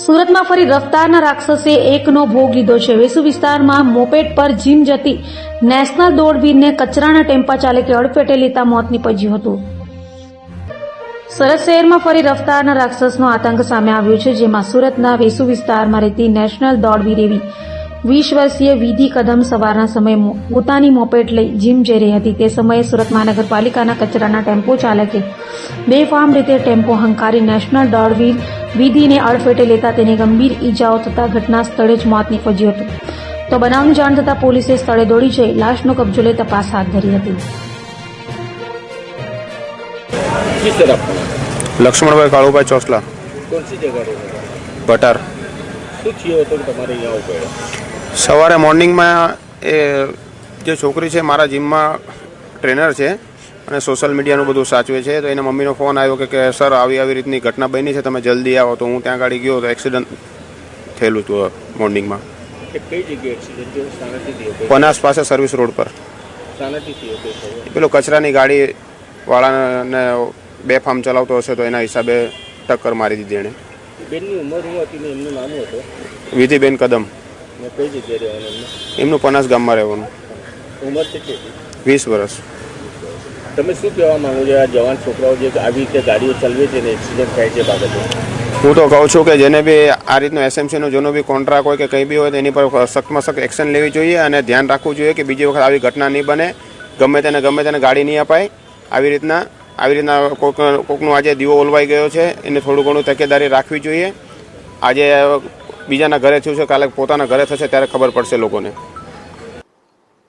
સુરતમાં ફરી રફતારના રાક્ષસે એકનો ભોગ લીધો છે। વેસુ વિસ્તારમાં મોપેડ પર જીમ જતી નેશનલ દોડવીરને કચરાના ટેમ્પા ચાલકે અડફેટે લેતા મોત નીપજ્યું હતું। સુરત શહેરમાં ફરી રફતારના રાક્ષસનો આતંક સામે આવ્યો છે, જેમાં સુરતના વેસુ વિસ્તારમાં રહેતી નેશનલ દોડવીર એવી 20 વર્ષીય વિધિ કદમ સવારના સમયે પોતાની મોપેડ લઈ જીમ જઈ રહી હતી। તે સમયે સુરત મહાનગરપાલિકાના કચરાના ટેમ્પો ચાલકે બેફામ રીતે ટેમ્પો હંકારી નેશનલ દોડવીર વિધિને અડફેટે લેતા તેને ગંભીર ઈજાઓ થતા ઘટના સ્થળે જ મોત નીપજ્યું હતું। તો બનાવની જાણ થતાં પોલીસે સ્થળે દોડી જઈ લાશનો કબજો લઈ તપાસ હાથ ધરી હતી। किस तरफ लक्ष्मणभाई काळूभाई चोसला कौन सी जगह रहेगा भटार। શું થયું હતું કે તમારે અહીંયા આવું પડ્યું? સવારે મોર્નિંગમાં એ જે છોકરી છે મારા જીમમાં ટ્રેનર છે અને સોશિયલ મીડિયાનું બધું સાચવે છે, તો એના મમ્મીનો ફોન આવ્યો કે સર આવી રીતની ઘટના બની છે, તમે જલ્દી આવો। તો હું ત્યાં ગાડી ગયો તો એક્સિડન્ટ થયેલું હતું મોર્નિંગમાં। કે કઈ જગ્યાએ એક્સિડન્ટ થયો? શાનાથી થયો? પનાસ પાસે સર્વિસ રોડ પર શાનાથી થયો હતો? પેલો કચરાની ગાડીવાળાને બેફામ ચલાવતો હશે તો એના હિસાબે ટક્કર મારી દીધી એણે। બેનની ઉંમર શું હતી ને એમનું નામ હતું? વિધિબેન કદમ। ને કઈ જગ્યાએ રહેવાનું એમને? એમનું પનાસ ગામમાં રહેવાનું। ઉંમર કેટલી હતી? 20 વર્ષ। તમે શું કહેવા માંગો છો આ જવાન છોકરાઓ જે આવી રીતે ગાડીઓ ચલાવે છે ને એક્સિડન્ટ થાય છે બાબતે? હું તો કહું છું કે જેને બી આ રીતનો એસએમસીનો જેનો બી કોન્ટ્રાક્ટ હોય કે કંઈ બી હોય તો એની પર સખ્તમાં સખ્ત એક્શન લેવી જોઈએ અને ધ્યાન રાખવું જોઈએ કે બીજી વખત આવી ઘટના નહીં બને। ગમે તેને ગાડી નહીં અપાય। આવી રીતના કોકનું આજે દીવો ઓલવાઈ ગયો છે, એને થોડું ઘણું તકેદારી રાખવી જોઈએ। આજે બીજાના ઘરે થયું છે, કાલે પોતાના ઘરે થશે ત્યારે ખબર પડશે લોકોને।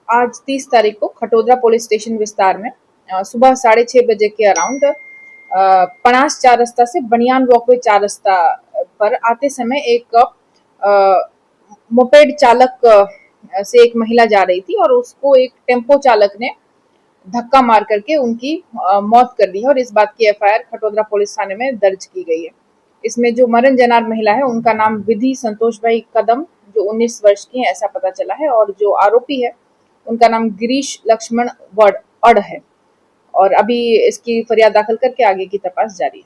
आज 30 तारीख को खटोदरा पुलिस स्टेशन विस्तार में सुबह 6:30 बजे के अराउंड पणास 4 रास्ता से बनियान वॉकवे 4 रास्ता पर आते समय एक मोपेड चालक से एक महिला जा रही थी और उसको एक टेम्पो चालक ने धक्का मार करके उनकी मौत कर दी है और इस बात की एफआईआर खटोदरा पुलिस थाने में दर्ज की गई है। इसमें जो मरण जनार महिला है उनका नाम विधि संतोषभाई कदम जो 19 वर्ष की है ऐसा पता चला है और जो आरोपी है उनका नाम गिरीश लक्ष्मण अड़ है और अभी इसकी फरियाद दाखिल करके आगे की तपास जारी है।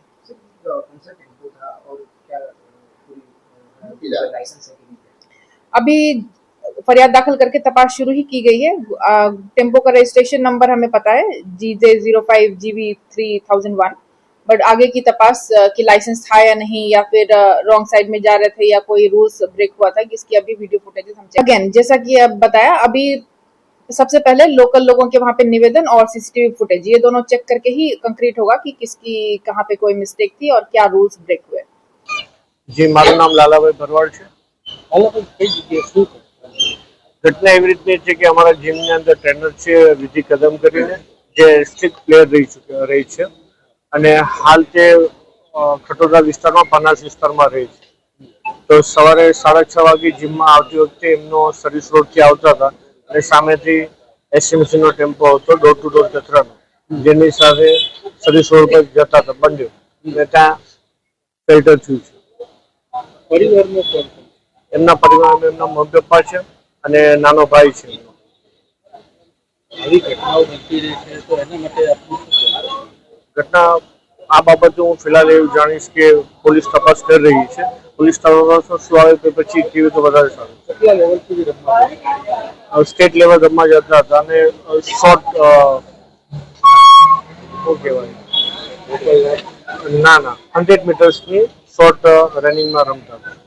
अभी फरियाद दाखिल करके तपास शुरू ही की गई है। टेम्पो का रजिस्ट्रेशन नंबर हमें पता है GJ05GB3001, बट आगे की तपास की लाइसेंस था या नहीं या फिर रॉन्ग साइड में जा रहे थे या कोई रूल्स ब्रेक हुआ था, इसकी अभी वीडियो फुटेज हम अगेन जैसा कि अब बताया, अभी सबसे पहले लोकल लोगों के वहां पे निवेदन और सीसीटीवी फुटेज ये दोनों चेक करके ही कंक्रीट होगा कि किसकी कहाँ पे कोई मिस्टेक थी और क्या रूल्स ब्रेक हुए। जी મારું નામ લાલાભાઈ ભરવાડ છે। કઈ જગ્યાએ શું થયું? ઘટના એવી રીતની છે કે અમારા જીમની અંદર ટ્રેનર છે વિધિ કદમ કરીને જે સ્ટ્રિક્ટ પ્લેયર રહી છે અને હાલ તે ખટોદરા વિસ્તારમાં પનાસ વિસ્તારમાં રહે છે। તો સવારે 6:30 વાગે જીમમાં આવતી વખતે એમનો સર્વિસ રોડથી આવતા હતા અને સામેથી એસએમસીનો ટેમ્પો હતો ડોર ટુ ડોર કચરાનો, જેની સાથે સર્વિસ રોડ પર જતા હતા બંને અને ત્યાં ફેલ્ટર થયું છે। પરિવારમાં કોણ છે? એમના પરિવારમાં એમના મમ્મી પપ્પા છે અને નાનો ભાઈ છે। આવી ઘટનાઓ બનતી રહે છે તો એના માટે આપનું શું કહેવું? ઘટના આ બાબતે હું ફિલહાલ એવું જાણીશ કે પોલીસ તપાસ કરી રહી છે। પોલીસ તપાસ શું આવે તો પછી કેવી તો વધારે સારું। કેટલા લેવલ સુધી રમવા? સ્ટેટ લેવલ રમવા જતા હતા અને શોર્ટ શું કહેવાય ના 100 મીટર્સની શોર્ટ રનિંગમાં રમતા હતા।